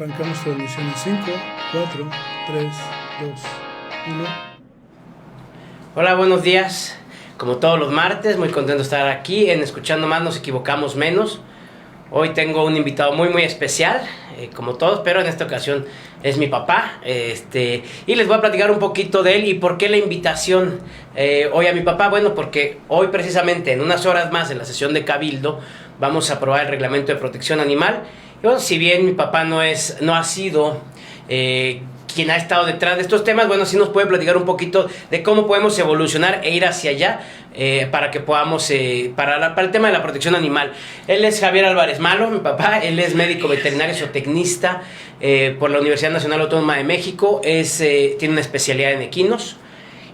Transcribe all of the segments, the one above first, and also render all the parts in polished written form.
Arrancamos transmisión en 5, 4, 3, 2, 1. Hola, buenos días. Como todos los martes, muy contento de estar aquí en Escuchando Más, nos equivocamos menos. Hoy tengo un invitado muy especial, como todos, pero en esta ocasión es mi papá. Y les voy a platicar un poquito de él y por qué la invitación hoy a mi papá. Bueno, porque hoy precisamente en unas horas más en la sesión de Cabildo vamos a aprobar el reglamento de protección animal. Y bueno, si bien mi papá no ha sido quien ha estado detrás de estos temas, bueno, sí nos puede platicar un poquito de cómo podemos evolucionar e ir hacia allá para que podamos, para el tema de la protección animal. Él es Javier Álvarez Malo, mi papá. Él es médico veterinario zootecnista por la Universidad Nacional Autónoma de México. Tiene una especialidad en equinos.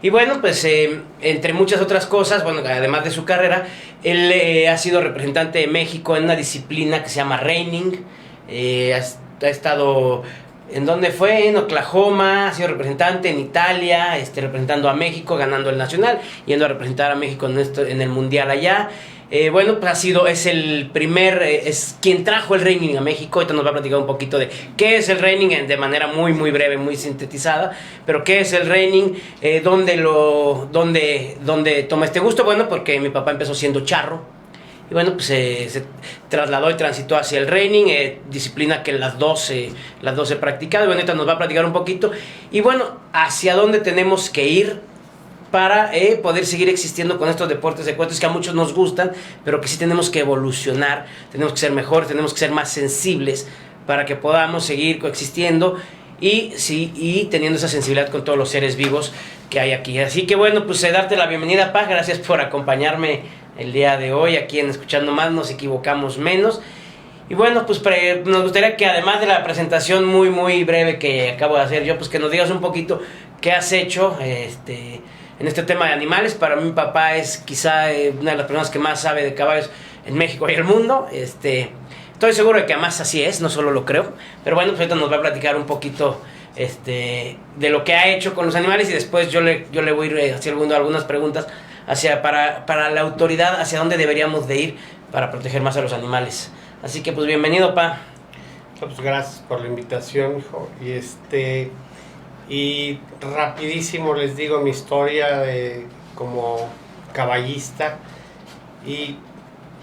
Y bueno, pues entre muchas otras cosas, bueno, además de su carrera, él ha sido representante de México en una disciplina que se llama reining. Ha estado, ¿en dónde fue? En Oklahoma, ha sido representante en Italia, representando a México, ganando el nacional, yendo a representar a México en el mundial allá. Bueno, pues es el primer, es quien trajo el reining a México. Ahorita nos va a platicar un poquito de qué es el reining de manera muy breve, muy sintetizada. Pero qué es el reining, dónde toma este gusto. Bueno, porque mi papá empezó siendo charro. Y bueno, pues se trasladó y transitó hacia el reining, disciplina que las dos he practicado. Y bueno, ahorita nos va a platicar un poquito. Y bueno, hacia dónde tenemos que ir para poder seguir existiendo con estos deportes ecuestres que a muchos nos gustan, pero que sí tenemos que evolucionar, tenemos que ser mejores, tenemos que ser más sensibles para que podamos seguir coexistiendo y teniendo esa sensibilidad con todos los seres vivos que hay aquí. Así que bueno, pues darte la bienvenida, Paz. Gracias por acompañarme el día de hoy aquí en Escuchando Más, nos equivocamos menos. Y bueno, pues nos gustaría que además de la presentación muy breve que acabo de hacer yo, pues que nos digas un poquito qué has hecho en este tema de animales. Para mí mi papá es quizá una de las personas que más sabe de caballos en México y el mundo. Estoy seguro de que además así es, no solo lo creo. Pero bueno, pues ahorita nos va a platicar un poquito de lo que ha hecho con los animales y después yo le voy a ir haciendo algunas preguntas para la autoridad, hacia dónde deberíamos de ir para proteger más a los animales. Así que pues bienvenido, pa. Pues gracias por la invitación, hijo. Y rapidísimo les digo mi historia como caballista. Y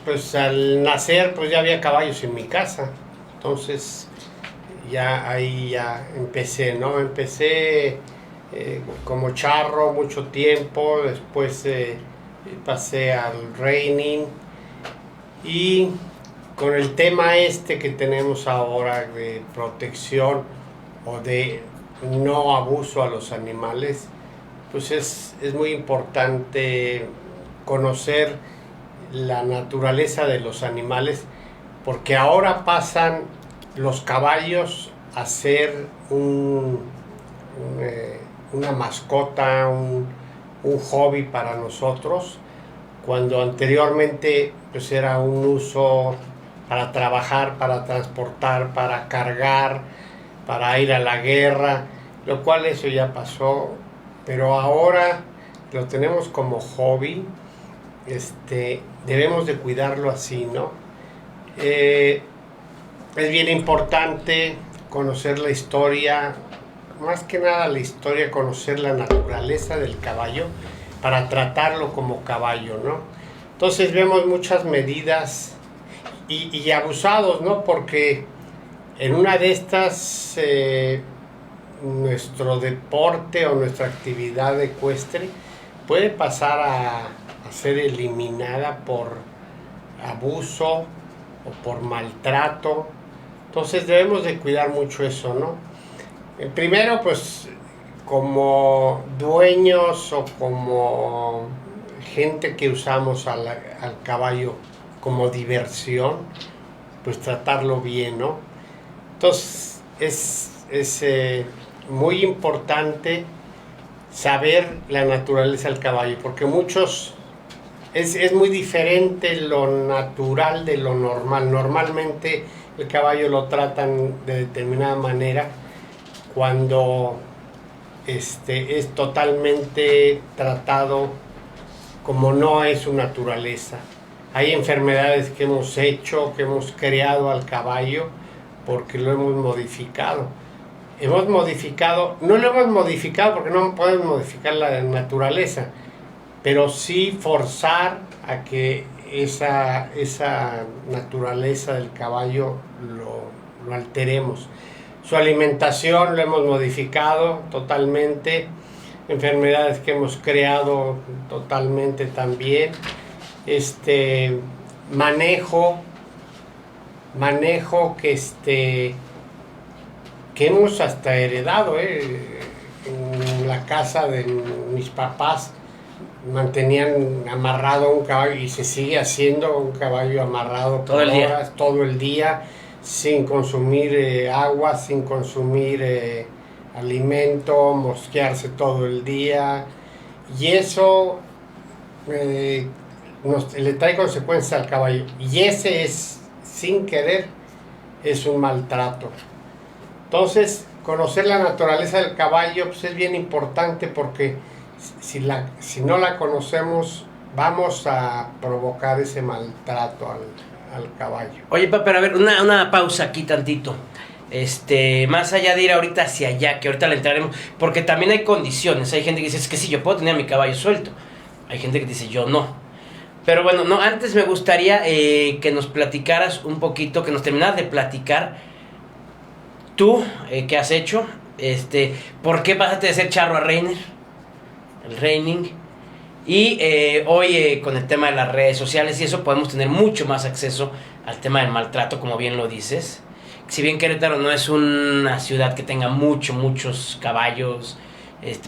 pues al nacer pues ya había caballos en mi casa. Entonces ahí ya empecé, ¿no? Empecé como charro mucho tiempo. Después pasé al reining. Y con el tema que tenemos ahora de protección o de no abuso a los animales, pues es muy importante conocer la naturaleza de los animales, porque ahora pasan los caballos a ser una mascota, un hobby para nosotros, cuando anteriormente pues era un uso para trabajar, para transportar, para cargar, para ir a la guerra, lo cual eso ya pasó, pero ahora lo tenemos como hobby. Debemos de cuidarlo así, ¿no? Es bien importante conocer la historia, más que nada la historia, conocer la naturaleza del caballo para tratarlo como caballo, ¿no? Entonces vemos muchas medidas y abusados, ¿no? Porque en una de estas nuestro deporte o nuestra actividad ecuestre puede pasar a ser eliminada por abuso o por maltrato. Entonces debemos de cuidar mucho eso, ¿no? Primero, pues como dueños o como gente que usamos al caballo como diversión, pues tratarlo bien, ¿no? Entonces es muy importante saber la naturaleza del caballo, porque es muy diferente lo natural de lo normal. Normalmente el caballo lo tratan de determinada manera cuando es totalmente tratado como no es su naturaleza. Hay enfermedades que hemos hecho, que hemos creado al caballo porque lo hemos modificado. No lo hemos modificado porque no podemos modificar la naturaleza, pero sí forzar a que esa naturaleza del caballo lo alteremos. Su alimentación lo hemos modificado totalmente, enfermedades que hemos creado totalmente también, manejo que hemos hasta heredado, en la casa de mis papás mantenían amarrado un caballo y se sigue haciendo un caballo amarrado todo el día, todo el día, sin consumir agua, sin consumir alimento, mosquearse todo el día, y eso le trae consecuencias al caballo, y ese es, sin querer, es un maltrato. Entonces, conocer la naturaleza del caballo pues es bien importante, porque si no la conocemos, vamos a provocar ese maltrato al caballo. Oye, pero a ver, una pausa aquí tantito. Más allá de ir ahorita hacia allá, que ahorita le entraremos, porque también hay condiciones. Hay gente que dice, es que sí, yo puedo tener a mi caballo suelto. Hay gente que dice, yo no. Pero bueno, no, antes me gustaría que nos platicaras un poquito, que nos terminaras de platicar tú, qué has hecho, por qué pasaste de ser charro a reiner, el reining, y hoy con el tema de las redes sociales y eso podemos tener mucho más acceso al tema del maltrato, como bien lo dices. Si bien Querétaro no es una ciudad que tenga muchos caballos,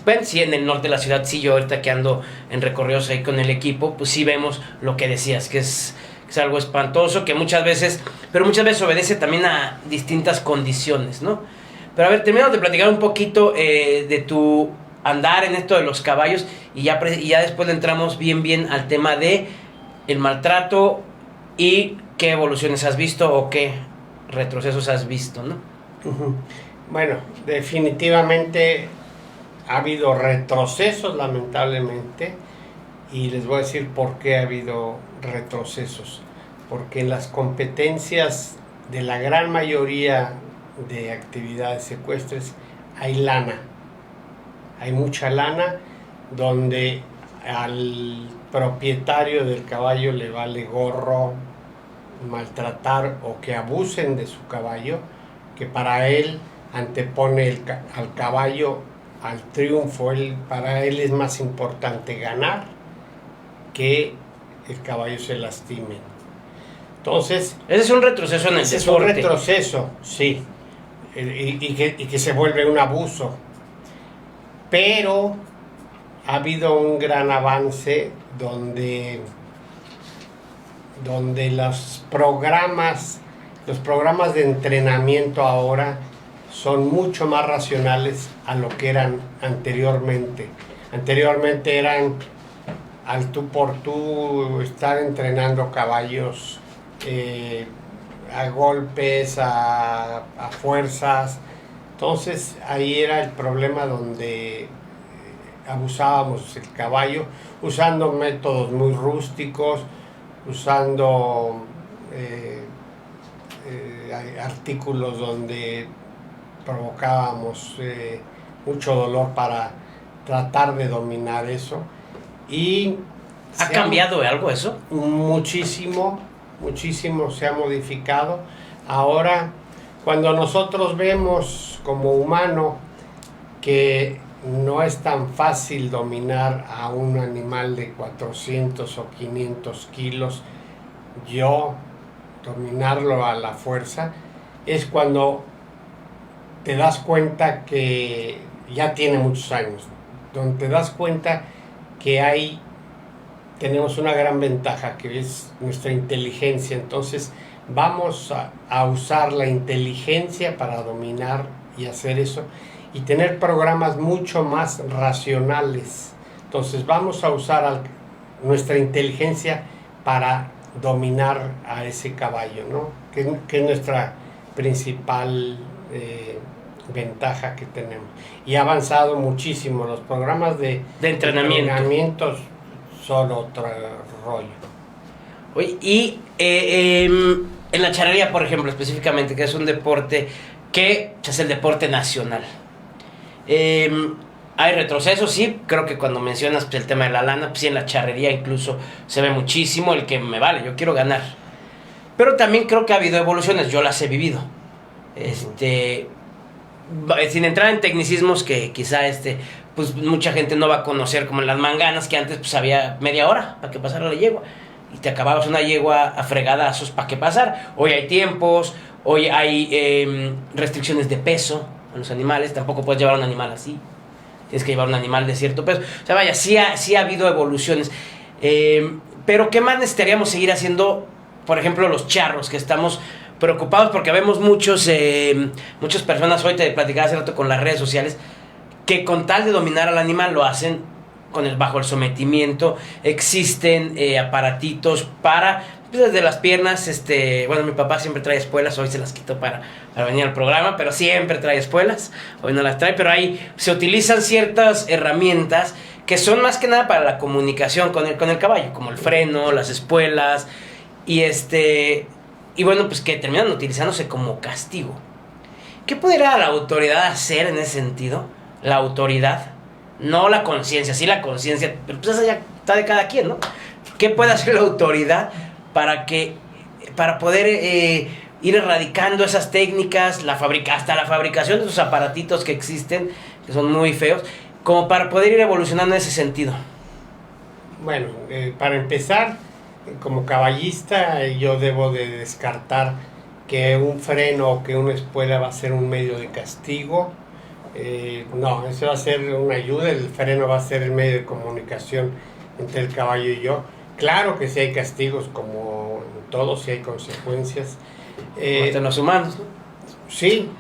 bueno, sí, en el norte de la ciudad, sí, yo ahorita que ando en recorridos ahí con el equipo, pues sí vemos lo que decías, que es algo espantoso, que muchas veces obedece también a distintas condiciones, ¿no? Pero a ver, terminamos de platicar un poquito de tu andar en esto de los caballos y ya después le entramos bien al tema de el maltrato y qué evoluciones has visto o qué retrocesos has visto, ¿no? Bueno, definitivamente ha habido retrocesos, lamentablemente, y les voy a decir por qué ha habido retrocesos. Porque en las competencias de la gran mayoría de actividades secuestres hay lana, hay mucha lana, donde al propietario del caballo le vale gorro maltratar o que abusen de su caballo, que para él antepone al caballo al triunfo. Para él es más importante ganar que el caballo se lastime. Entonces, ese es un retroceso en el deporte. Es un retroceso, sí, y que se vuelve un abuso. Pero ha habido un gran avance donde los programas de entrenamiento ahora son mucho más racionales a lo que eran anteriormente. Anteriormente eran al tú por tú, estar entrenando caballos a golpes, a fuerzas. Entonces ahí era el problema donde abusábamos el caballo, usando métodos muy rústicos, usando artículos donde provocábamos mucho dolor para tratar de dominar eso. Y ¿ha cambiado algo eso? Muchísimo se ha modificado. Ahora, cuando nosotros vemos como humano que no es tan fácil dominar a un animal de 400 o 500 kilos, dominarlo a la fuerza, es cuando te das cuenta que ya tiene muchos años, donde te das cuenta que tenemos una gran ventaja, que es nuestra inteligencia. Entonces vamos a usar la inteligencia para dominar y hacer eso, y tener programas mucho más racionales. Entonces vamos a usar nuestra inteligencia para dominar a ese caballo, ¿no? Que es nuestra principal ventaja que tenemos. Y ha avanzado muchísimo. Los programas de entrenamientos son otro rollo. Oye, y En la charrería, por ejemplo, específicamente, que es un deporte que es el deporte nacional. Hay retrocesos, sí, creo que cuando mencionas pues, el tema de la lana, pues sí, en la charrería incluso se ve muchísimo el que me vale, yo quiero ganar. Pero también creo que ha habido evoluciones, yo las he vivido. Sin entrar en tecnicismos que quizá pues mucha gente no va a conocer, como en las manganas, que antes pues había media hora para que pasara la yegua. Y te acababas una yegua a fregadazos para que pasara. Hoy hay tiempos, hoy hay restricciones de peso a los animales, tampoco puedes llevar un animal así. Tienes que llevar un animal de cierto peso. O sea, vaya, sí ha habido evoluciones. Pero ¿qué más necesitaríamos seguir haciendo? Por ejemplo, los charros, que estamos preocupados porque vemos muchas personas, hoy te platicaba hace rato con las redes sociales, que con tal de dominar al animal lo hacen bajo el sometimiento. Existen aparatitos para, pues, desde las piernas, bueno, mi papá siempre trae espuelas, hoy se las quitó para venir al programa, pero siempre trae espuelas, hoy no las trae, pero ahí se utilizan ciertas herramientas que son más que nada para la comunicación con el caballo, como el freno, las espuelas, y bueno, pues que terminan utilizándose como castigo. ¿Qué podría la autoridad hacer en ese sentido? La autoridad, no la conciencia, sí la conciencia, pero pues esa ya está de cada quien, ¿no? ¿Qué puede hacer la autoridad para poder ir erradicando esas técnicas, hasta la fabricación de esos aparatitos que existen, que son muy feos, como para poder ir evolucionando en ese sentido? Bueno, para empezar, como caballista yo debo de descartar que un freno o que una espuela va a ser un medio de castigo. No, eso va a ser una ayuda. El freno va a ser el medio de comunicación entre el caballo y yo. Claro que sí hay castigos, como en todo, sí hay consecuencias. Hasta en los humanos, ¿no? Sí,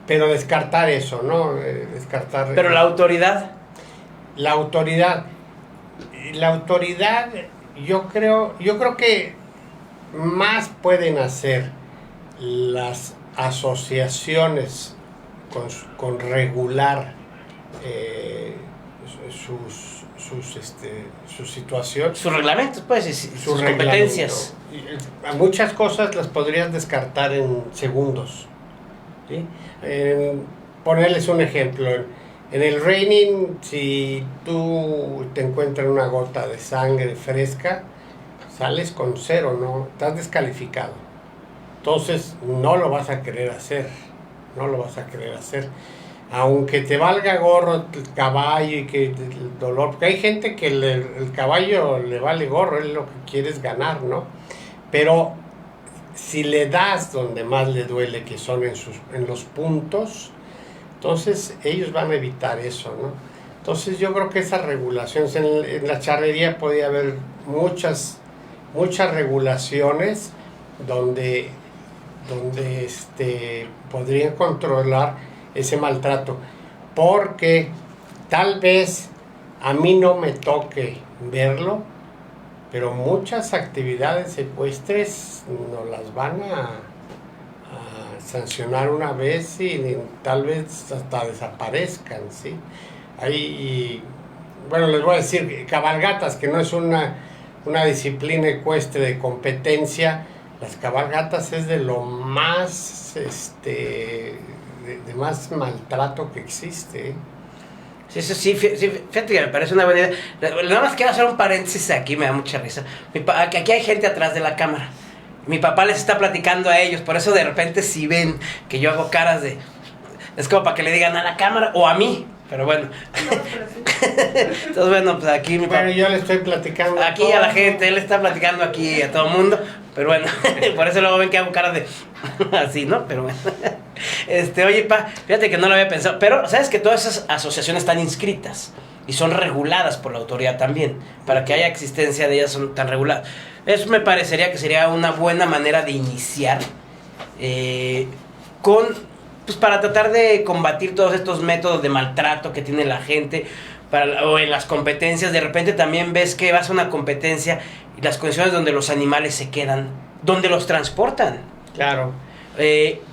pero descartar eso, ¿no? Descartar. Pero la autoridad. La autoridad, yo creo que más pueden hacer las asociaciones con regular su situación, Sus reglamentos, pues, sus competencias. Muchas cosas las podrías descartar en segundos, ¿sí? Ponerles un ejemplo. En el reining, si tú te encuentras una gota de sangre fresca, sales con 0, ¿no? Estás descalificado. Entonces, no lo vas a querer hacer. Aunque te valga gorro el caballo y que el dolor, porque hay gente que el caballo le vale gorro, él lo que quiere es ganar, ¿no? Pero si le das donde más le duele, que son en los puntos, entonces ellos van a evitar eso, ¿no? Entonces yo creo que esas regulaciones, en la charrería podía haber muchas regulaciones donde podrían controlar ese maltrato, porque tal vez a mí no me toque verlo, pero muchas actividades ecuestres nos las van a sancionar una vez y tal vez hasta desaparezcan, ¿sí? Bueno, les voy a decir, cabalgatas, que no es una disciplina ecuestre de competencia. Las cabalgatas es de lo más, de más maltrato que existe, ¿eh? Sí, fíjate que me parece una buena idea. Nada más quiero hacer un paréntesis aquí, me da mucha risa. Aquí hay gente atrás de la cámara. Mi papá les está platicando a ellos, por eso de repente si ven que yo hago caras de... Es como para que le digan a la cámara o a mí, pero bueno. Entonces, bueno, pues aquí mi papá... Bueno, yo le estoy platicando aquí a la gente, él está platicando aquí a todo el mundo, pero bueno, por eso luego ven que hago caras de... así, ¿no? Pero bueno. Oye, fíjate que no lo había pensado, pero ¿sabes que todas esas asociaciones están inscritas y son reguladas por la autoridad también? Para que haya existencia de ellas son tan reguladas. Eso me parecería que sería una buena manera de iniciar para tratar de combatir todos estos métodos de maltrato que tiene la gente. O en las competencias, de repente también ves que vas a una competencia y las condiciones donde los animales se quedan, donde los transportan. Claro.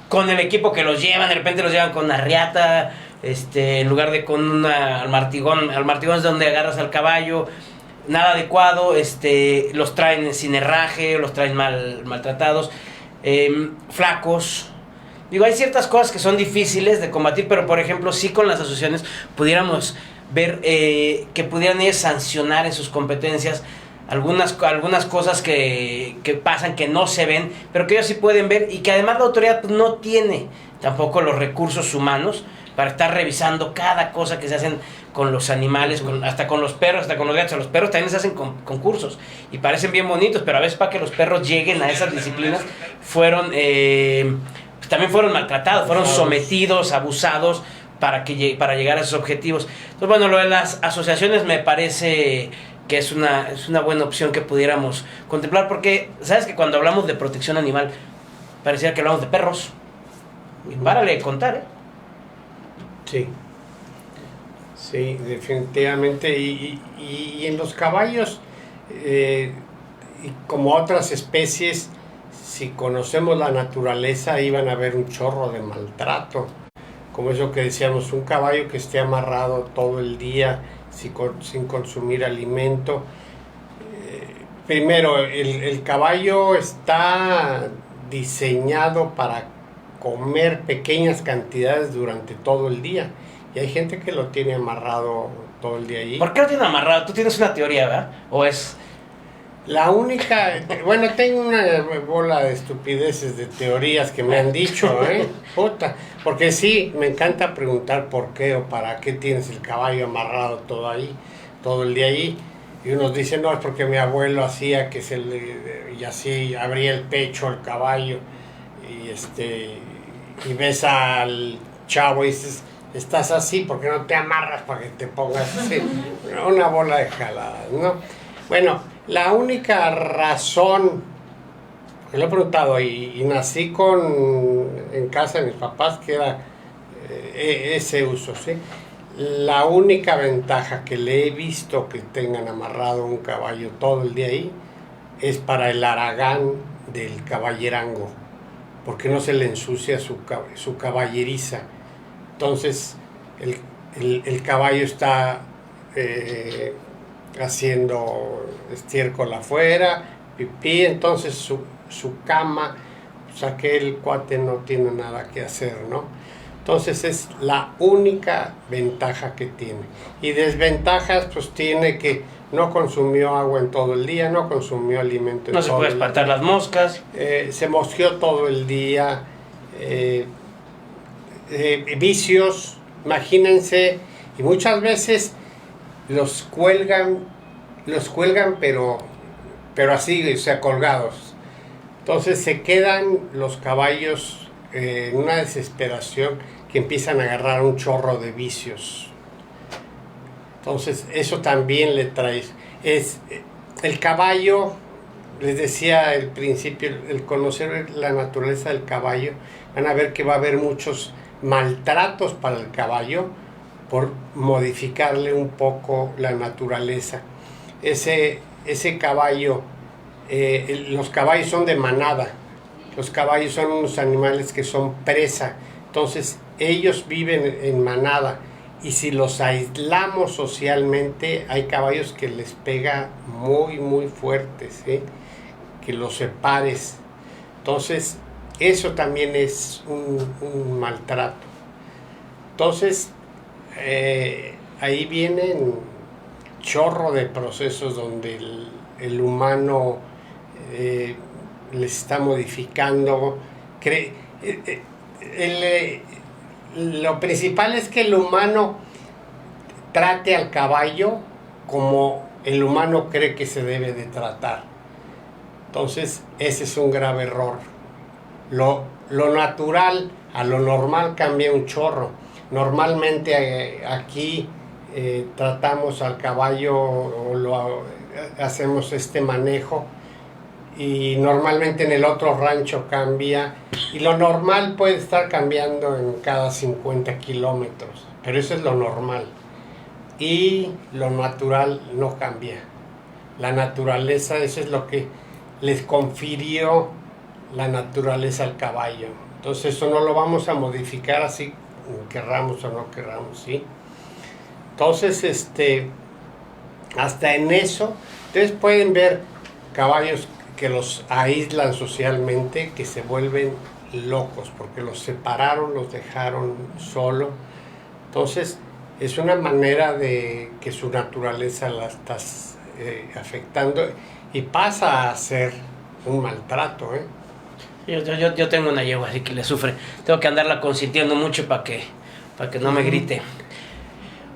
Con el equipo que los llevan, de repente los llevan con una riata, en lugar de con al martigón es donde agarras al caballo. nada adecuado, los traen sin herraje, los traen maltratados, flacos. Digo, hay ciertas cosas que son difíciles de combatir, pero por ejemplo, sí con las asociaciones pudiéramos ver que pudieran ellos sancionar en sus competencias algunas cosas que pasan, que no se ven, pero que ellos sí pueden ver, y que además la autoridad pues, no tiene tampoco los recursos humanos para estar revisando cada cosa que se hacen con los animales, hasta con los perros, hasta con los gatos. Los perros también se hacen concursos y parecen bien bonitos, pero a veces para que los perros lleguen a esas disciplinas también fueron maltratados, fueron sometidos, abusados para llegar a esos objetivos. Entonces, bueno, lo de las asociaciones me parece que es una buena opción que pudiéramos contemplar, porque sabes que cuando hablamos de protección animal parecía que hablamos de perros. Y párale de contar, ¿eh? Sí, definitivamente. Y en los caballos, y como otras especies, si conocemos la naturaleza, ahí van a haber un chorro de maltrato. Como eso que decíamos, un caballo que esté amarrado todo el día sin consumir alimento. Primero, el caballo está diseñado para comer pequeñas cantidades durante todo el día. Y hay gente que lo tiene amarrado todo el día ahí. ¿Por qué lo tiene amarrado? Tú tienes una teoría, ¿verdad? ¿O es...? La única... Bueno, tengo una bola de estupideces, de teorías que me han dicho, Puta. Porque sí, me encanta preguntar por qué o para qué tienes el caballo amarrado todo el día ahí. Y unos dicen, no, es porque mi abuelo hacía que y así abría el pecho al caballo. Y ves al chavo y dices, estás así, ¿por qué no te amarras para que te pongas así? Una bola de jaladas, ¿no? Bueno, la única razón, que lo he preguntado, y nací en casa de mis papás, que era ese uso, ¿sí? La única ventaja que le he visto que tengan amarrado un caballo todo el día ahí es para el haragán del caballerango, porque no se le ensucia su caballeriza. Entonces el caballo está haciendo estiércol afuera, pipí, entonces su cama, pues aquel cuate no tiene nada que hacer, ¿no? Entonces es la única ventaja que tiene. Y desventajas, pues tiene que no consumió agua en todo el día, no consumió alimento en todo el día. No se puede espantar las moscas. Se mosqueó todo el día. Vicios, imagínense, y muchas veces los cuelgan pero así, o sea, colgados. Entonces se quedan los caballos en una desesperación que empiezan a agarrar un chorro de vicios. Entonces eso también le trae. El caballo, les decía al principio, el conocer la naturaleza del caballo, van a ver que va a haber muchos maltratos para el caballo por modificarle un poco la naturaleza. Ese caballo, los caballos son de manada, los caballos son unos animales que son presa, entonces ellos viven en manada, y si los aislamos socialmente, hay caballos que les pega muy muy fuerte, ¿sí? Que los separes. Entonces eso también es un maltrato. Entonces ahí vienen chorro de procesos donde el humano les está modificando. Lo principal es que el humano trate al caballo como el humano cree que se debe de tratar. Entonces ese es un grave error. Lo natural a lo normal cambia un chorro. Normalmente aquí tratamos al caballo o hacemos este manejo, y normalmente en el otro rancho cambia, y lo normal puede estar cambiando en cada 50 kilómetros, pero eso es lo normal, y lo natural no cambia. La naturaleza, eso es lo que les confirió la naturaleza al caballo. Entonces eso no lo vamos a modificar así, querramos o no querramos, ¿sí? Entonces hasta en eso. Ustedes pueden ver caballos que los aíslan socialmente, que se vuelven locos porque los separaron, los dejaron solo. Entonces es una manera de que su naturaleza la estás afectando y pasa a ser un maltrato. Yo tengo una yegua así que le sufre. Tengo que andarla consintiendo mucho para que no me grite.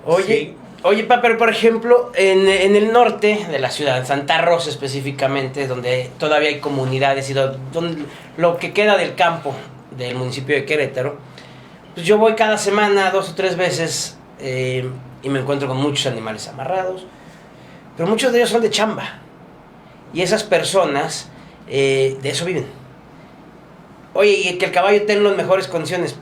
Oye, Sí. oye, pero por ejemplo, en el norte de la ciudad, en Santa Rosa específicamente, donde todavía hay comunidades y donde lo que queda del campo del municipio de Querétaro, pues yo voy cada semana 2 o 3 veces y me encuentro con muchos animales amarrados, pero muchos de ellos son de chamba y esas personas de eso viven. Oye, y que el caballo tenga las mejores condiciones,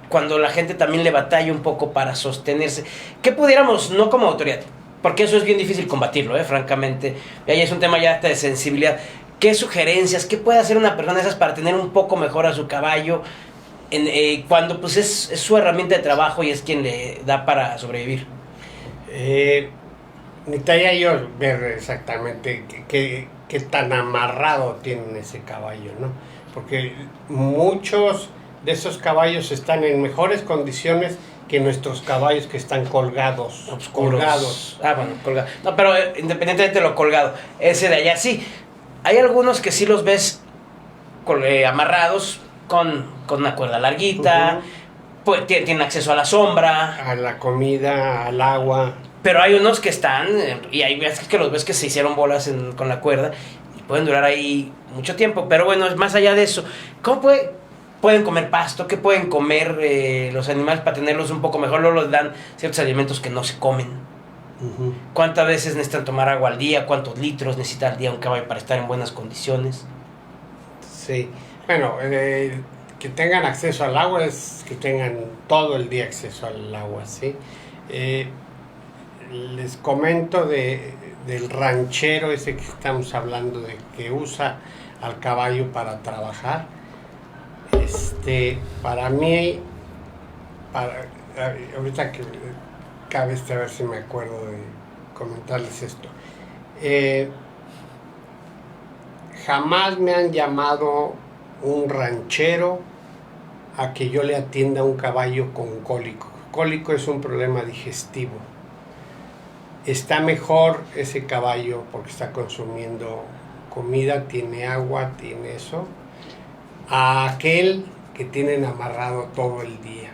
cuando la gente también le batalla un poco para sostenerse. ¿Qué pudiéramos, no como autoridad, porque eso es bien difícil combatirlo, francamente, y ahí es un tema ya hasta de sensibilidad? ¿Qué sugerencias, qué puede hacer una persona de esas para tener un poco mejor a su caballo cuando pues es su herramienta de trabajo y es quien le da para sobrevivir? Necesitaría yo ver exactamente qué tan amarrado tienen ese caballo, ¿no? Porque muchos de esos caballos están en mejores condiciones que nuestros caballos que están colgados. Colgados. Ah, bueno, colgados. No, pero independientemente de lo colgado, ese de allá sí. Hay algunos que sí los ves amarrados con una cuerda larguita, pues tienen acceso a la sombra, A la comida, al agua. pero hay unos que están, y hay veces que los ves que se hicieron bolas con la cuerda y pueden durar ahí mucho tiempo. Pero bueno, más allá de eso, ¿cómo pueden comer pasto? ¿Qué pueden comer los animales para tenerlos un poco mejor? Luego les dan ciertos alimentos que no se comen. ¿Cuántas veces necesitan tomar agua al día? ¿Cuántos litros necesita al día un caballo para estar en buenas condiciones? Sí, bueno, que tengan acceso al agua es que tengan todo el día acceso al agua, ¿sí? Les comento del ranchero ese que estamos hablando, de que usa al caballo para trabajar. Para mí, ahorita que cabe a ver si me acuerdo de comentarles esto. Jamás me han llamado un ranchero a que yo le atienda a un caballo con cólico. Cólico es un problema digestivo. Está mejor ese caballo porque está consumiendo comida, tiene agua, tiene eso, a aquel que tienen amarrado todo el día.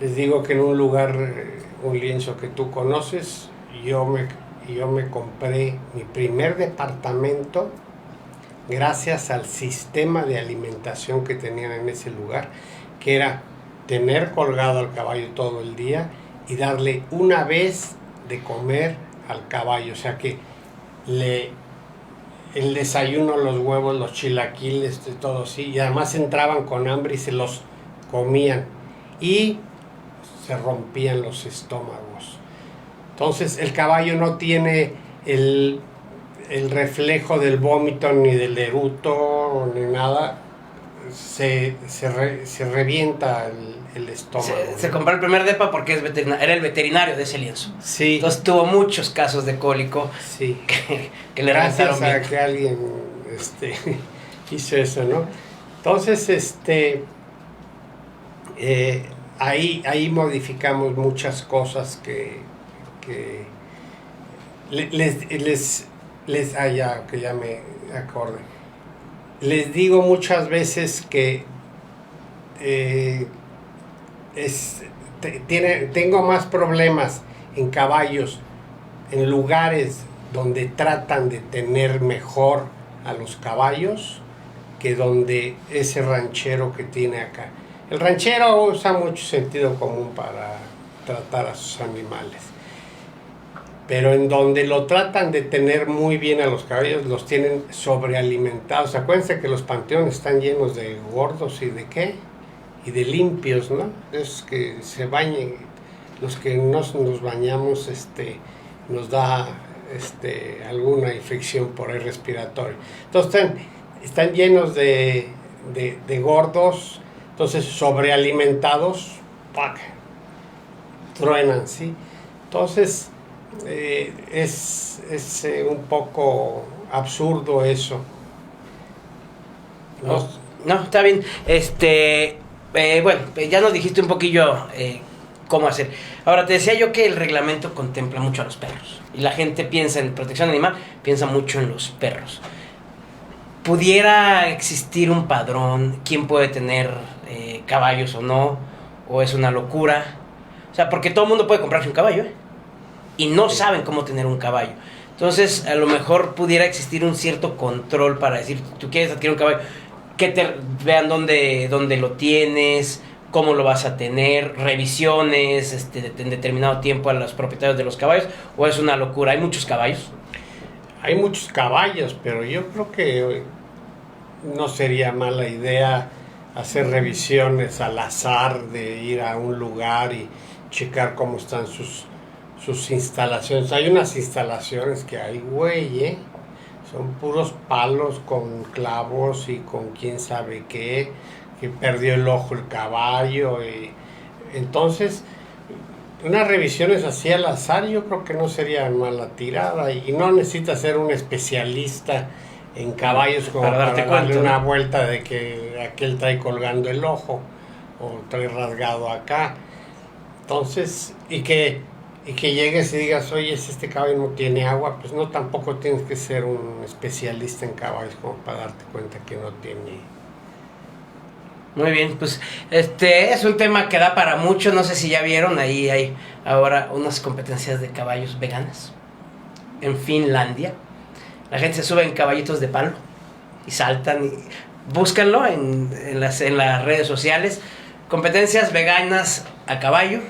Les digo que en un lugar, un lienzo que tú conoces, yo me compré mi primer departamento gracias al sistema de alimentación que tenían en ese lugar, que era tener colgado al caballo todo el día y darle una vez de comer al caballo, o sea que el desayuno, los huevos, los chilaquiles, todo así, y además entraban con hambre y se los comían y se rompían los estómagos. Entonces el caballo no tiene el reflejo del vómito ni del eruto ni nada, se revienta el estómago. Se compró el primer depa porque era el veterinario de ese lienzo. Sí. Entonces tuvo muchos casos de cólico Sí. que le Gracias reventaron a bien. que alguien hizo eso, ¿no? Entonces, ahí modificamos muchas cosas que ya me acordé. Les digo muchas veces que tengo más problemas en caballos en lugares donde tratan de tener mejor a los caballos que donde ese ranchero que tiene acá. El ranchero usa mucho sentido común para tratar a sus animales, pero en donde lo tratan de tener muy bien a los caballos, los tienen sobrealimentados. Acuérdense que los panteones están llenos de gordos y de qué, y de limpios, ¿no? Es que se bañen, los que no nos bañamos, nos da alguna infección por el respiratorio. Entonces están llenos de gordos, entonces sobrealimentados, ¡pac!, truenan, ¿sí? Entonces es un poco absurdo eso. No, está bien. Bueno, ya nos dijiste un poquillo cómo hacer. Ahora, te decía yo que el reglamento contempla mucho a los perros. Y la gente piensa en protección animal, piensa mucho en los perros. ¿Pudiera existir un padrón? ¿Quién puede tener caballos o no? ¿O es una locura? O sea, porque todo el mundo puede comprarse un caballo, ¿eh? Y no saben cómo tener un caballo. Entonces, a lo mejor pudiera existir un cierto control para decir, tú quieres adquirir un caballo, que te vean dónde lo tienes, cómo lo vas a tener, revisiones en determinado tiempo a los propietarios de los caballos, o es una locura. ¿Hay muchos caballos? Hay muchos caballos, pero yo creo que no sería mala idea hacer revisiones al azar, de ir a un lugar y checar cómo están sus instalaciones. Hay unas instalaciones que hay, güey, son puros palos con clavos y con quién sabe qué, que perdió el ojo el caballo. Entonces, unas revisiones así al azar yo creo que no sería mala tirada, y no necesitas ser un especialista en caballos como para darle cuenta, una vuelta de que aquel trae colgando el ojo o trae rasgado acá. Entonces, y que llegues y digas, oye, si este caballo no tiene agua, pues no, tampoco tienes que ser un especialista en caballos como para darte cuenta que no tiene. Muy bien, pues es un tema que da para mucho. No sé si ya vieron, ahí hay ahora unas competencias de caballos veganas en Finlandia. La gente se sube en caballitos de palo y saltan, y búscanlo en las redes sociales. Competencias veganas a caballo.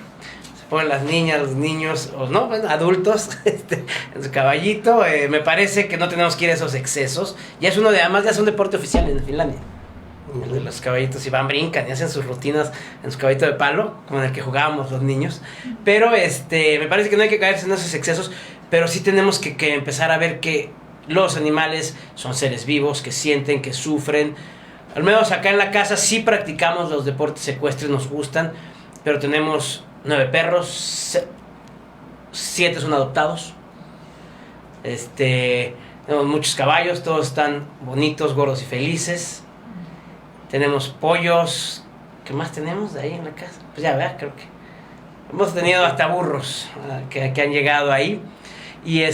Se ponen las niñas, los niños, o no, bueno, adultos, en su caballito. Me parece que no tenemos que ir a esos excesos. Ya es además ya es un deporte oficial en Finlandia. El de los caballitos, y van, brincan y hacen sus rutinas en su caballito de palo, como en el que jugábamos los niños. Pero me parece que no hay que caerse en esos excesos, pero sí tenemos que empezar a ver que los animales son seres vivos, que sienten, que sufren. Al menos acá en la casa sí practicamos los deportes ecuestres, nos gustan, pero tenemos 9 perros, 7 son adoptados. Tenemos muchos caballos, todos están bonitos, gordos y felices. Tenemos pollos. ¿Qué más tenemos de ahí en la casa? Pues ya, ¿verdad? Creo que hemos tenido hasta burros que han llegado ahí. Y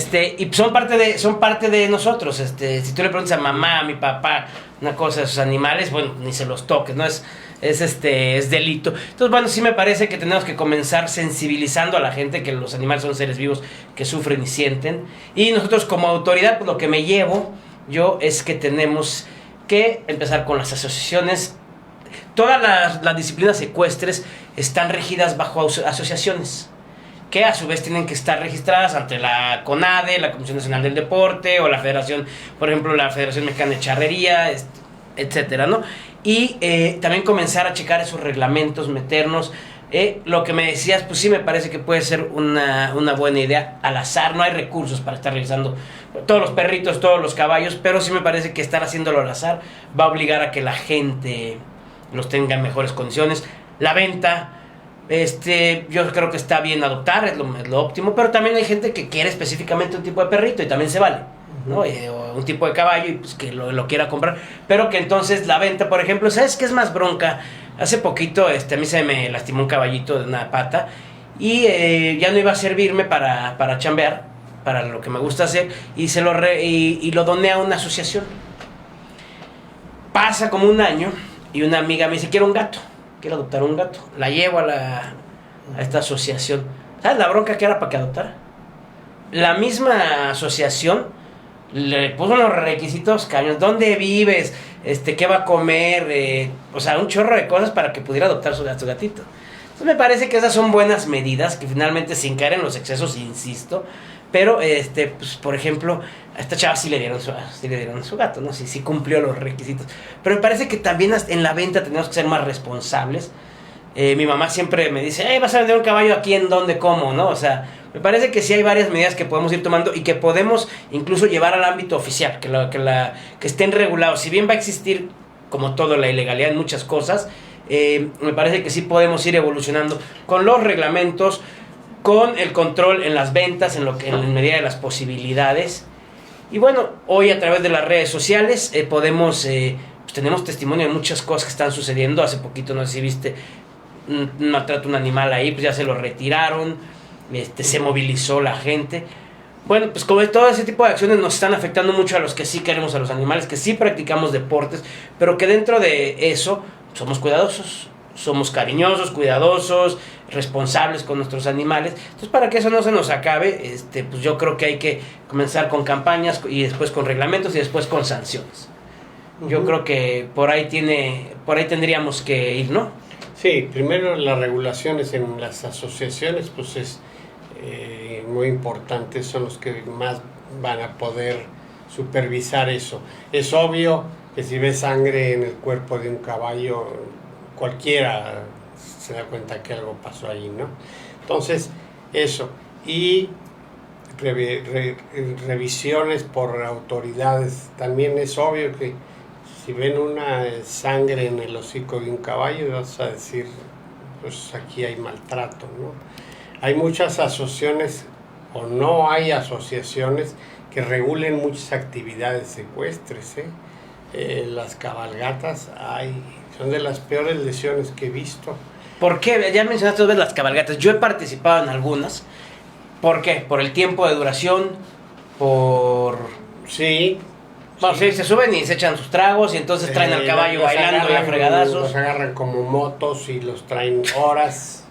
son parte de nosotros. Si tú le preguntas a mamá, a mi papá, una cosa de sus animales, bueno, ni se los toques, ¿no? Es delito. Entonces, bueno, sí me parece que tenemos que comenzar sensibilizando a la gente que los animales son seres vivos que sufren y sienten. Y nosotros como autoridad, pues lo que me llevo yo es que tenemos que empezar con las asociaciones. Todas las disciplinas ecuestres están regidas bajo asociaciones, que a su vez tienen que estar registradas ante la CONADE, la Comisión Nacional del Deporte, o la Federación, por ejemplo, la Federación Mexicana de Charrería, etcétera, ¿no? Y también comenzar a checar esos reglamentos, meternos. Lo que me decías, pues sí me parece que puede ser una buena idea. Al azar, no hay recursos para estar revisando todos los perritos, todos los caballos, pero sí me parece que estar haciéndolo al azar va a obligar a que la gente los tenga en mejores condiciones. La venta, yo creo que está bien adoptar, es lo óptimo, pero también hay gente que quiere específicamente un tipo de perrito y también se vale, ¿no? O un tipo de caballo y pues que lo quiera comprar, pero que entonces la venta, por ejemplo, ¿sabes qué es más bronca? Hace poquito a mí se me lastimó un caballito de una pata y ya no iba a servirme para chambear, para lo que me gusta hacer, y lo doné a una asociación. Pasa como un año y una amiga me dice, quiero adoptar un gato. La llevo a esta asociación. ¿Sabes la bronca que era para que adoptara? La misma asociación le puso unos requisitos caños. ¿Dónde vives? ¿Qué va a comer? O sea, un chorro de cosas para que pudiera adoptar su gatito. Entonces me parece que esas son buenas medidas, que finalmente sin caer en los excesos, insisto. Pero, pues, por ejemplo, a esta chava sí le dieron su gato, ¿no? Sí cumplió los requisitos. Pero me parece que también en la venta tenemos que ser más responsables. Mi mamá siempre me dice, vas a vender un caballo aquí, ¿en dónde, cómo, no? O sea, me parece que sí hay varias medidas que podemos ir tomando y que podemos incluso llevar al ámbito oficial, que estén regulados. Si bien va a existir, como todo, la ilegalidad en muchas cosas, me parece que sí podemos ir evolucionando con los reglamentos. con el control en las ventas, en la medida de las posibilidades. Y bueno, hoy a través de las redes sociales podemos, pues tenemos testimonio de muchas cosas que están sucediendo. Hace poquito, no sé si viste, un maltrato a un animal ahí, pues ya se lo retiraron, se movilizó la gente. Bueno, pues como todo ese tipo de acciones nos están afectando mucho a los que sí queremos a los animales, que sí practicamos deportes, pero que dentro de eso somos cuidadosos, somos cariñosos, cuidadosos, responsables con nuestros animales. Entonces, para que eso no se nos acabe, pues yo creo que hay que comenzar con campañas y después con reglamentos y después con sanciones. Yo creo que por ahí tendríamos que ir, ¿no? Sí, primero las regulaciones en las asociaciones, pues es muy importante, son los que más van a poder supervisar eso. Es obvio que si ves sangre en el cuerpo de un caballo, cualquiera se da cuenta que algo pasó ahí, ¿no? Entonces, eso. Y revisiones por autoridades. También es obvio que si ven una sangre en el hocico de un caballo, vas a decir, pues aquí hay maltrato, ¿no? Hay muchas asociaciones, o no hay asociaciones, que regulen muchas actividades ecuestres, las cabalgatas son de las peores lesiones que he visto. ¿Por qué? Ya mencionaste dos veces las cabalgatas. Yo he participado en algunas. ¿Por qué? Por el tiempo de duración, Sí. Bueno, sí, se suben y se echan sus tragos y entonces traen al caballo bailando y a fregadazos. Los agarran como motos y los traen horas.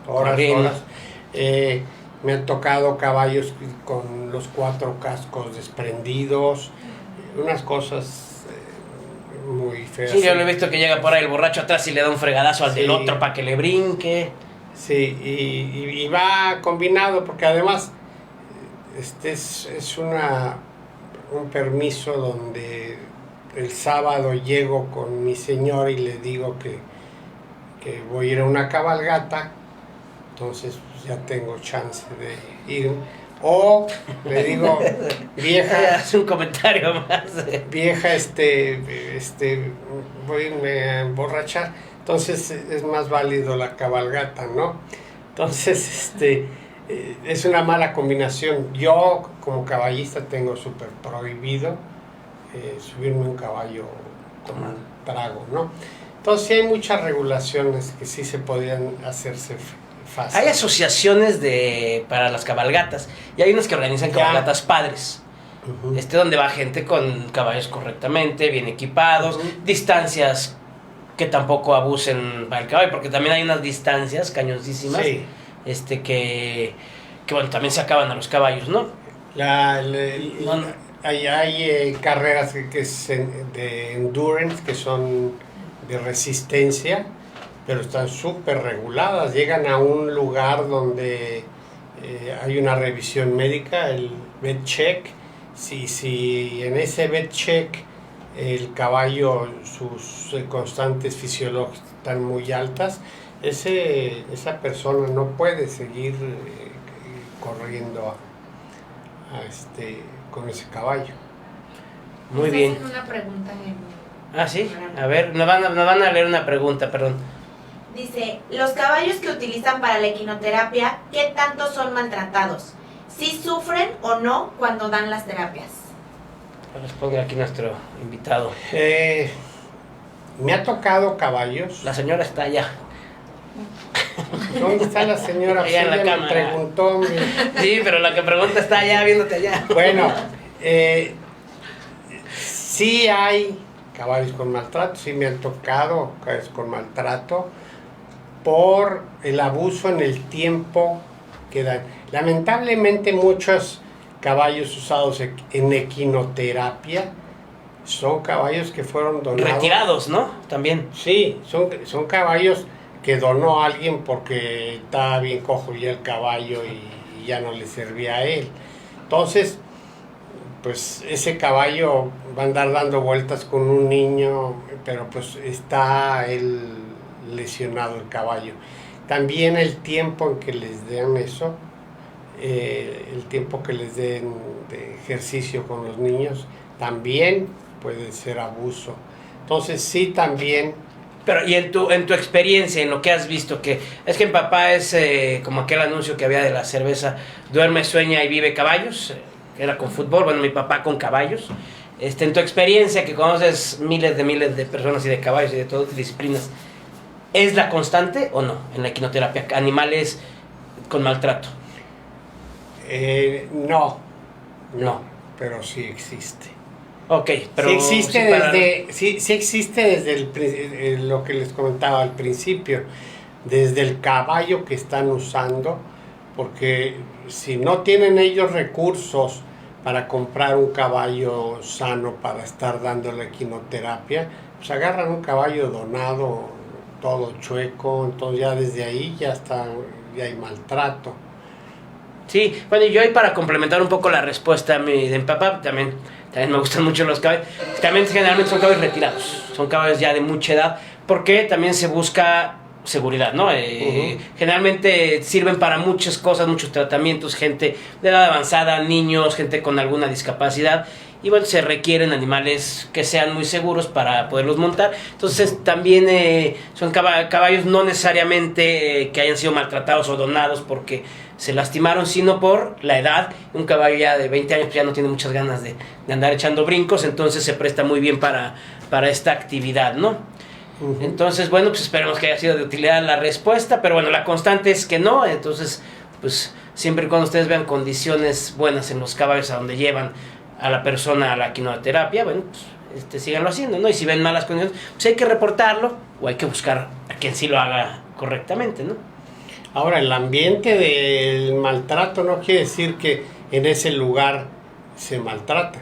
Me han tocado caballos con los 4 cascos desprendidos, unas cosas muy feas. Sí, yo lo he visto que llega por ahí el borracho atrás y le da un fregadazo al del otro para que le brinque. Sí, y va combinado porque además es un permiso donde el sábado llego con mi señor y le digo que voy a ir a una cabalgata, entonces pues, ya tengo chance de ir. O le digo, vieja, Haz un comentario más. vieja, voy a irme a emborrachar, entonces es más válido la cabalgata, ¿no? Entonces, es una mala combinación. Yo, como caballista, tengo súper prohibido subirme un caballo con un trago, ¿no? Entonces, sí hay muchas regulaciones que sí se podrían hacerse fácil. Hay asociaciones para las cabalgatas y hay unas que organizan cabalgatas padres. Uh-huh. Donde va gente con caballos correctamente, bien equipados, distancias que tampoco abusen para el caballo, porque también hay unas distancias cañoncísimas, sí. que bueno, también se acaban a los caballos, ¿no? Hay carreras que es de endurance, que son de resistencia, pero están súper reguladas. Llegan a un lugar donde hay una revisión médica, el vet check. Si en ese vet check el caballo, sus constantes fisiológicas están muy altas, esa persona no puede seguir corriendo con ese caballo. Muy bien. Hacen una pregunta Sí, a ver, nos van a leer una pregunta, perdón. Dice, los caballos que utilizan para la equinoterapia, ¿qué tanto son maltratados? ¿Sí sufren o no cuando dan las terapias? Responde aquí nuestro invitado. Me ha tocado caballos. La señora está allá. ¿Dónde está la señora? Allá en la me cámara. Preguntó. Sí, pero la que pregunta está allá, viéndote allá. Bueno, sí hay caballos con maltrato, sí me han tocado caballos con maltrato por el abuso en el tiempo que dan. Lamentablemente muchos caballos usados en equinoterapia son caballos que fueron donados. Retirados, ¿no? También. Sí, son caballos que donó a alguien porque estaba bien cojo ya el caballo y ya no le servía a él. Entonces, pues ese caballo va a andar dando vueltas con un niño, pero pues está él lesionado el caballo. También el tiempo en que les den eso, el tiempo que les den de ejercicio con los niños, también puede ser abuso. Entonces sí, también Pero, y en tu experiencia, en lo que has visto, que es que mi papá es como aquel anuncio que había de la cerveza, duerme, sueña y vive caballos, que era con fútbol, bueno, mi papá con caballos. En tu experiencia, que conoces miles de personas y de caballos y de todas disciplinas, ¿es la constante o no en la equinoterapia? Animales con maltrato. No, pero sí existe. Ok, pero sí existe sí para- sí existe desde lo que les comentaba al principio, desde el caballo que están usando, porque si no tienen ellos recursos para comprar un caballo sano para estar dando la equinoterapia, pues agarran un caballo donado, todo chueco, entonces ya desde ahí ya hay maltrato. Sí, bueno, y yo ahí para complementar un poco la respuesta de mi papá, también me gustan mucho los caballos. También generalmente son caballos retirados, son caballos ya de mucha edad, porque también se busca seguridad, ¿no? Generalmente sirven para muchas cosas, muchos tratamientos, gente de edad avanzada, niños, gente con alguna discapacidad. Y bueno, se requieren animales que sean muy seguros para poderlos montar. Entonces también son caballos no necesariamente que hayan sido maltratados o donados porque se lastimaron, sino por la edad. Un caballo ya de 20 años pues ya no tiene muchas ganas de andar echando brincos, entonces se presta muy bien para esta actividad, ¿no? Entonces, bueno, pues esperemos que haya sido de utilidad la respuesta, pero bueno, la constante es que no. Entonces, pues siempre y cuando ustedes vean condiciones buenas en los caballos a donde llevan a la persona a la quinoterapia, bueno, pues síganlo haciendo, ¿no? Y si ven malas condiciones, pues hay que reportarlo o hay que buscar a quien sí lo haga correctamente, ¿no? Ahora, el ambiente del maltrato no quiere decir que en ese lugar se maltrata.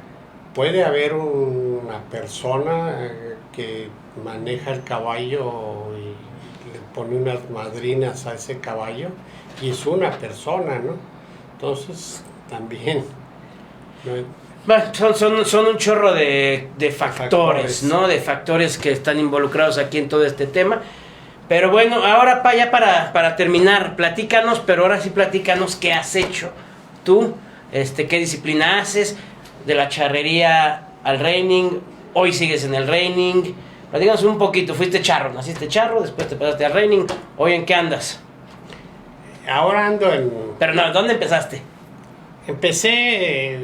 Puede haber una persona que maneja el caballo y le pone unas madrinas a ese caballo y es una persona, ¿no? Entonces, también, ¿no? Bueno, son un chorro de factores, ¿no? De factores que están involucrados aquí en todo este tema. Pero bueno, ahora ya para terminar, platícanos, pero ahora sí platícanos qué has hecho tú, qué disciplina haces, de la charrería al reining, hoy sigues en el reining. Platícanos un poquito, fuiste charro, naciste charro, después te pasaste al reining, hoy en qué andas. Ahora ando en... Pero no, ¿dónde empezaste? Empecé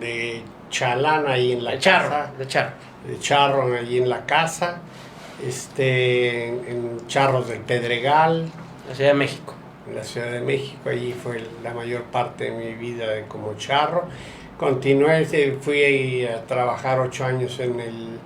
de chalán ahí en la casa. De charro. De charro ahí en la casa. En Charros del Pedregal. La Ciudad de México. En la Ciudad de México, allí fue la mayor parte de mi vida como charro. Continué, fui a trabajar 8 años en el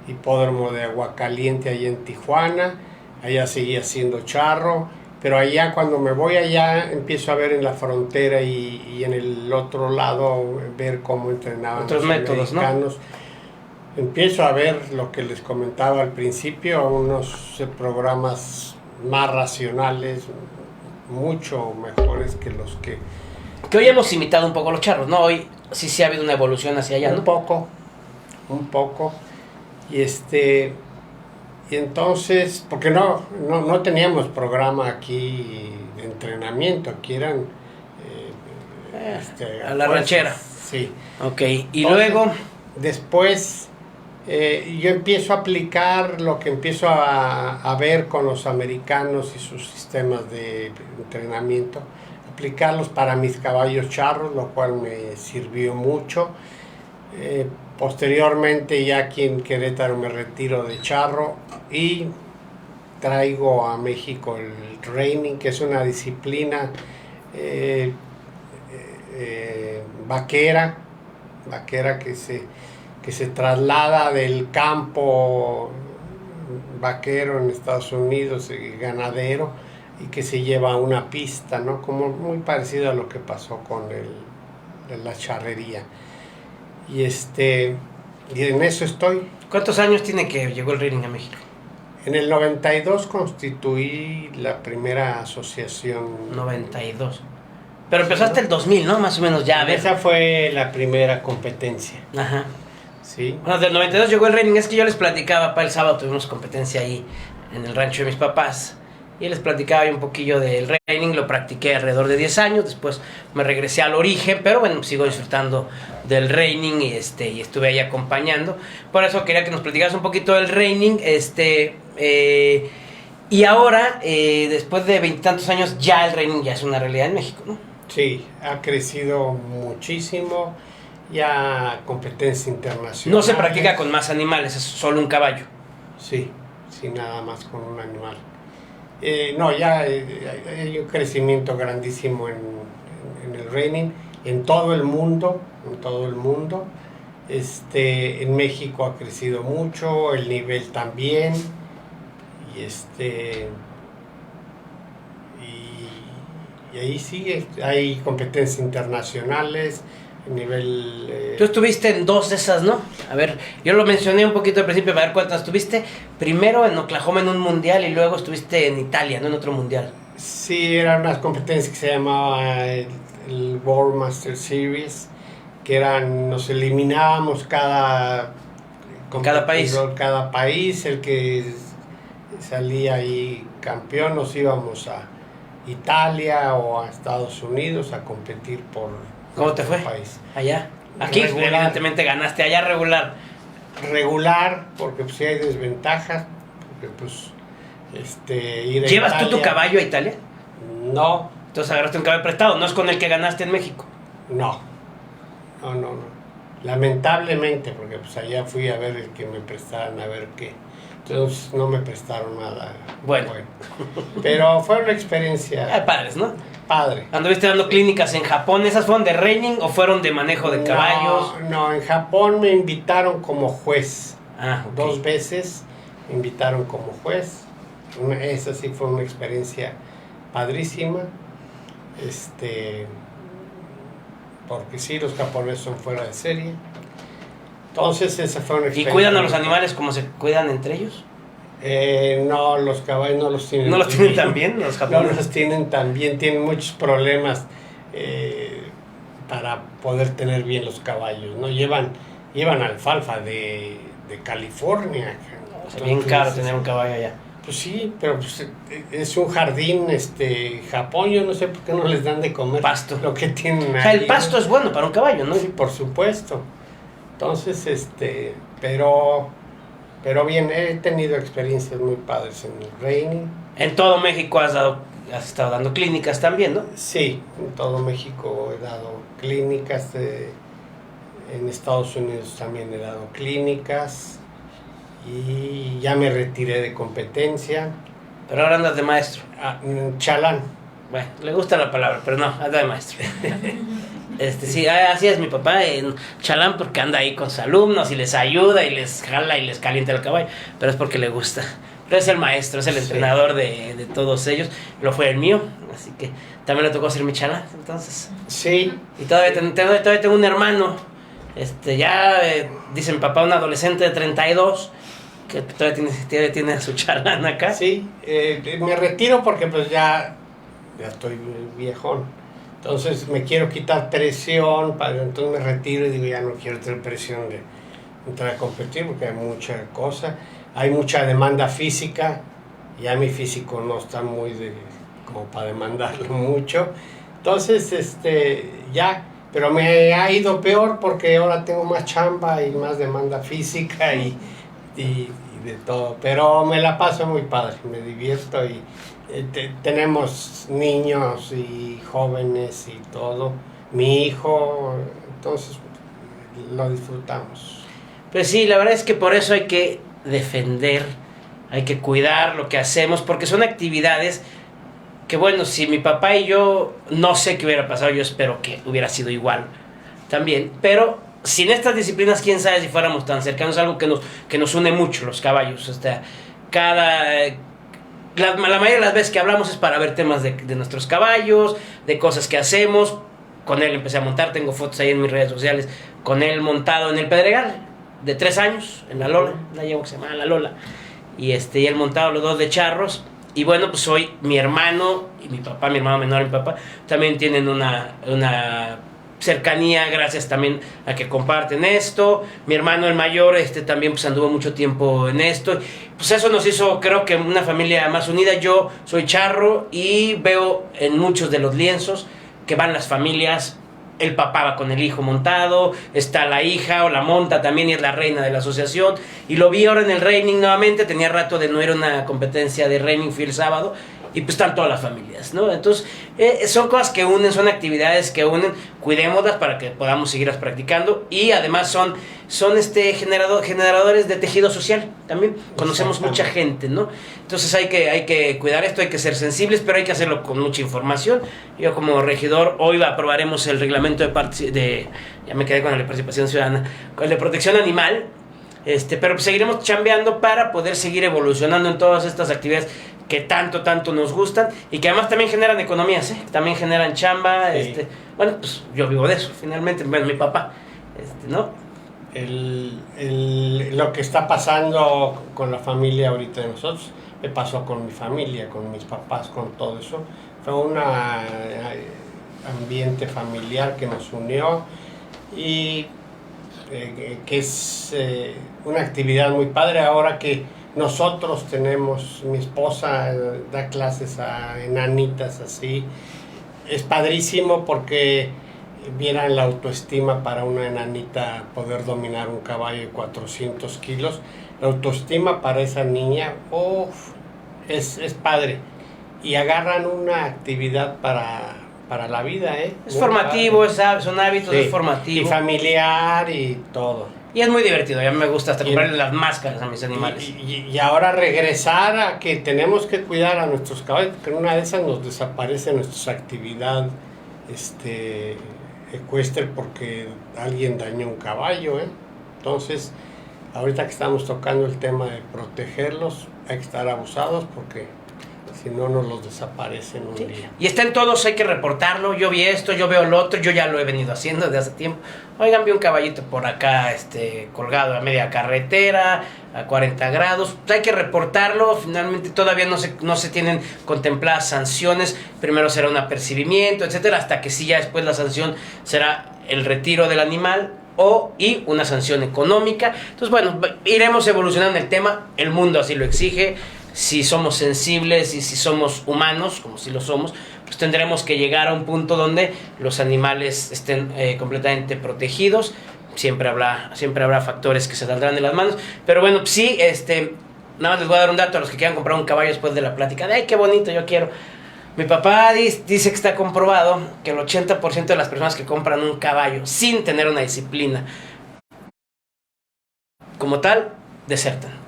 hipódromo de Aguacaliente, allá en Tijuana. Allá seguía siendo charro. Pero allá, cuando me voy allá, empiezo a ver en la frontera y en el otro lado, ver cómo entrenaban otros los métodos, americanos. ¿No? Empiezo a ver lo que les comentaba al principio, unos programas más racionales, mucho mejores que los que... Que hoy hemos imitado un poco los charros, ¿no? Hoy sí ha habido una evolución hacia allá, ¿no? Un poco. Y entonces, porque no teníamos programa aquí de entrenamiento, aquí eran... a la ranchera. Sí. Ok, y entonces, luego... Después yo empiezo a aplicar lo que empiezo a ver con los americanos y sus sistemas de entrenamiento, aplicarlos para mis caballos charros, lo cual me sirvió mucho. Posteriormente, ya aquí en Querétaro, me retiro de charro y traigo a México el reining, que es una disciplina vaquera que se traslada del campo vaquero en Estados Unidos, ganadero, y que se lleva a una pista, ¿no? Como muy parecido a lo que pasó con la charrería. Y en eso estoy. ¿Cuántos años tiene que llegó el reining a México? En el 92 constituí la primera asociación. 92. Pero empezaste el 2000, ¿no? Más o menos ya, a ver. Esa fue la primera competencia. Ajá. Sí. Bueno, del 92 llegó el reining. Es que yo les platicaba, el sábado tuvimos competencia ahí en el rancho de mis papás. y les platicaba yo un poquillo del reining. Lo practiqué alrededor de 10 años, después me regresé al origen, pero bueno, sigo disfrutando del reining y estuve ahí acompañando. Por eso quería que nos platicaras un poquito del reining, y ahora, después de 20 y tantos años, ya el reining ya es una realidad en México, ¿no? Sí, ha crecido muchísimo, ya competencia internacional. No se practica con más animales, es solo un caballo. Sí, nada más con un animal. No, ya hay un crecimiento grandísimo en el reining, en todo el mundo, en México ha crecido mucho, el nivel también, y ahí sí, hay competencias internacionales, a nivel... Tú estuviste en 2 de esas, ¿no? A ver, yo lo mencioné un poquito al principio, para ver cuántas estuviste. Primero en Oklahoma en un mundial y luego estuviste en Italia, ¿no? En otro mundial. Sí, eran unas competencias que se llamaba el World Master Series, que nos eliminábamos cada país, el que salía ahí campeón, nos íbamos a Italia o a Estados Unidos a competir por... ¿Cómo te fue? País. Allá. Aquí regular. Evidentemente ganaste, allá regular. Regular, porque pues sí hay desventajas, porque pues ir a ¿Llevas Italia, tú tu caballo a Italia? No. Entonces agarraste un caballo prestado, no es con el que ganaste en México. No. Lamentablemente, porque pues allá fui a ver el que me prestaran, a ver qué. Entonces no me prestaron nada. Bueno. Pero fue una experiencia... padres, ¿no? Padre. ¿Anduviste dando clínicas en Japón? ¿Esas fueron de reining o fueron de manejo de caballos? No, en Japón me invitaron como juez. Ah, okay. 2 veces me invitaron como juez. Esa sí fue una experiencia padrísima. Porque sí, los japoneses son fuera de serie. Entonces esa fue una experiencia. ¿Y cuidan a los animales como se cuidan entre ellos? No, los caballos no los tienen. ¿No los tienen tan bien los japoneses? No los tienen tan bien, tienen muchos problemas para poder tener bien los caballos, ¿no? Llevan alfalfa de California. Es bien caro tener un caballo allá. Pues sí, pero pues, es un jardín, Japón, yo no sé por qué no les dan de comer pasto. Lo que tienen ahí. O sea, el pasto es bueno para un caballo, ¿no? Sí, por supuesto. Entonces, pero bien, he tenido experiencias muy padres en el reining. En todo México has estado dando clínicas también, ¿no? Sí, en todo México he dado clínicas, en Estados Unidos también he dado clínicas y ya me retiré de competencia. Pero ahora andas de maestro. Chalán. Bueno, le gusta la palabra, pero no, anda de maestro. Sí, así es mi papá en Chalán, porque anda ahí con sus alumnos y les ayuda y les jala y les calienta el caballo, pero es porque le gusta. Pero es el maestro, es el entrenador de todos ellos. Lo fue el mío, así que también le tocó ser mi Chalán, entonces. Sí. Y todavía tengo un hermano, dice mi papá, un adolescente de 32, que todavía tiene a su Chalán acá. Sí, me retiro porque pues ya estoy viejón. Entonces me quiero quitar presión, entonces me retiro y digo, ya no quiero tener presión de entrar a competir porque hay mucha cosa, hay mucha demanda física, ya mi físico no está muy como para demandarlo mucho. Entonces, ya, pero me ha ido peor porque ahora tengo más chamba y más demanda física y de todo, pero me la paso muy padre, me divierto y tenemos niños y jóvenes y todo, mi hijo, entonces lo disfrutamos. Pues sí, la verdad es que por eso hay que defender, hay que cuidar lo que hacemos, porque son actividades que, bueno, si mi papá y yo, no sé qué hubiera pasado, yo espero que hubiera sido igual también, pero sin estas disciplinas, quién sabe si fuéramos tan cercanos, algo que nos une mucho, los caballos. La mayoría de las veces que hablamos es para ver temas de nuestros caballos, de cosas que hacemos. Con él empecé a montar, tengo fotos ahí en mis redes sociales, con él montado en el Pedregal, de 3 años, en la Lola, una yegua que se llama la Lola, y él montado los 2 de charros. Y bueno, pues hoy mi hermano y mi papá, mi hermano menor y mi papá, también tienen una cercanía gracias también a que comparten esto. Mi hermano el mayor también pues anduvo mucho tiempo en esto. Pues eso nos hizo, creo que una familia más unida. Yo soy charro y veo en muchos de los lienzos que van las familias. El papá va con el hijo montado, está la hija o la monta también y es la reina de la asociación. Y lo vi ahora en el reining nuevamente, tenía rato de no ir a una competencia de reining, fui el sábado. Y pues están todas las familias, ¿no? Entonces, son cosas que unen, son actividades que unen, cuidémoslas para que podamos seguirlas practicando. Y además son generadores de tejido social también. Conocemos mucha gente, ¿no? Entonces hay que cuidar esto, hay que ser sensibles, pero hay que hacerlo con mucha información. Yo como regidor, hoy aprobaremos el reglamento ya me quedé con la participación ciudadana, con el de protección animal. Pero pues seguiremos chambeando para poder seguir evolucionando en todas estas actividades que tanto nos gustan y que además también generan economías, también generan chamba. Sí. Bueno, pues yo vivo de eso, finalmente, bueno, mi papá, ¿no? Lo que está pasando con la familia ahorita de nosotros, me pasó con mi familia, con mis papás, con todo eso. Fue un ambiente familiar que nos unió y que es una actividad muy padre ahora que nosotros tenemos, mi esposa da clases a enanitas así, es padrísimo porque vieran la autoestima para una enanita poder dominar un caballo de 400 kilos, la autoestima para esa niña, es padre y agarran una actividad para la vida, Es muy formativo, padre. son hábitos, Sí, es formativo. y familiar y todo. Y es muy divertido, a mí me gusta hasta comprarle las máscaras a mis animales. Y ahora regresar a que tenemos que cuidar a nuestros caballos, porque en una de esas nos desaparece nuestra actividad ecuestre porque alguien dañó un caballo, Entonces, ahorita que estamos tocando el tema de protegerlos, hay que estar abusados porque si no nos los desaparecen un día. Y está en todos, hay que reportarlo. Yo vi esto, yo veo lo otro, yo ya lo he venido haciendo desde hace tiempo. Oigan, vi un caballito por acá colgado a media carretera, a 40 grados. Hay que reportarlo. Finalmente todavía no se tienen contempladas sanciones. Primero será un apercibimiento, etcétera, hasta que sí ya después la sanción será el retiro del animal y una sanción económica. Entonces, bueno, iremos evolucionando el tema. El mundo así lo exige. Si somos sensibles y si somos humanos, como si lo somos, pues tendremos que llegar a un punto donde los animales estén completamente protegidos. Siempre habrá factores que se saldrán de las manos. Pero bueno, sí, nada más les voy a dar un dato a los que quieran comprar un caballo después de la plática. ¡Ay, qué bonito, yo quiero! Mi papá dice que está comprobado que el 80% de las personas que compran un caballo sin tener una disciplina como tal, desertan.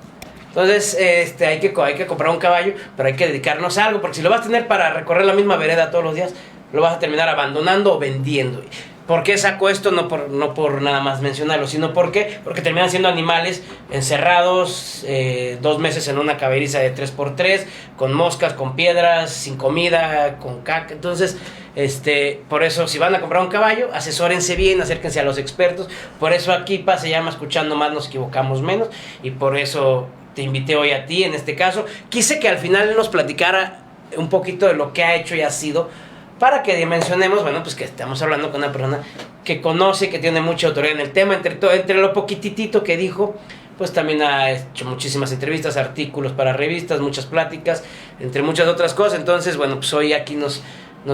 Entonces, hay que comprar un caballo, pero hay que dedicarnos a algo, porque si lo vas a tener para recorrer la misma vereda todos los días, lo vas a terminar abandonando o vendiendo. ¿Por qué saco esto? No por nada más mencionarlo, sino porque terminan siendo animales encerrados 2 meses en una caberiza de 3x3, con moscas, con piedras, sin comida, con caca. Entonces, por eso, si van a comprar un caballo, asesórense bien, acérquense a los expertos. Por eso aquí se llama Escuchando Más nos equivocamos menos, y por eso te invité hoy a ti en este caso. Quise que al final nos platicara un poquito de lo que ha hecho y ha sido, para que dimensionemos, bueno, pues que estamos hablando con una persona que conoce, que tiene mucha autoridad en el tema. Entre lo poquitito que dijo, pues también ha hecho muchísimas entrevistas, artículos para revistas, muchas pláticas, entre muchas otras cosas. Entonces, bueno, pues hoy aquí nos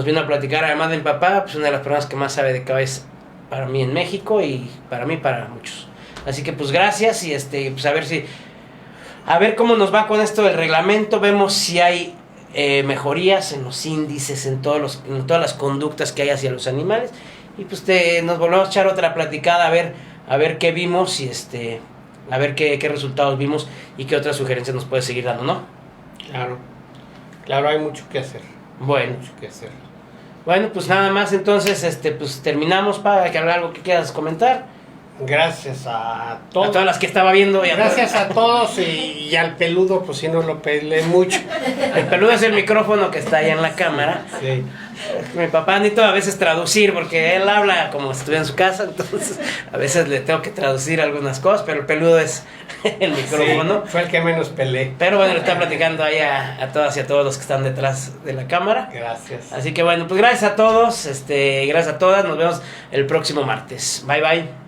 vino a platicar, además de mi papá, pues una de las personas que más sabe de cabeza para mí en México y para mí, para muchos. Así que pues gracias y pues a ver cómo nos va con esto del reglamento. Vemos si hay mejorías en los índices, en todas las conductas que hay hacia los animales. Y pues nos volvemos a echar otra platicada a ver qué vimos y a ver qué resultados vimos y qué otras sugerencias nos puede seguir dando, ¿no? Claro, hay mucho que hacer. Bueno, pues nada más, entonces pues terminamos. Para que haga algo que quieras comentar. Gracias a todos. A todas las que estaba viendo. Gracias a todos y al peludo, pues si no lo pelé mucho. El peludo es el micrófono que está allá en la cámara. Sí. Mi papá necesito a veces traducir porque él habla como si estuviera en su casa, entonces a veces le tengo que traducir algunas cosas, pero el peludo es el micrófono. Sí, fue el que menos peleé. Pero bueno, le está platicando ahí a todas y a todos los que están detrás de la cámara. Gracias. Así que bueno, pues gracias a todos, gracias a todas, nos vemos el próximo martes. Bye bye.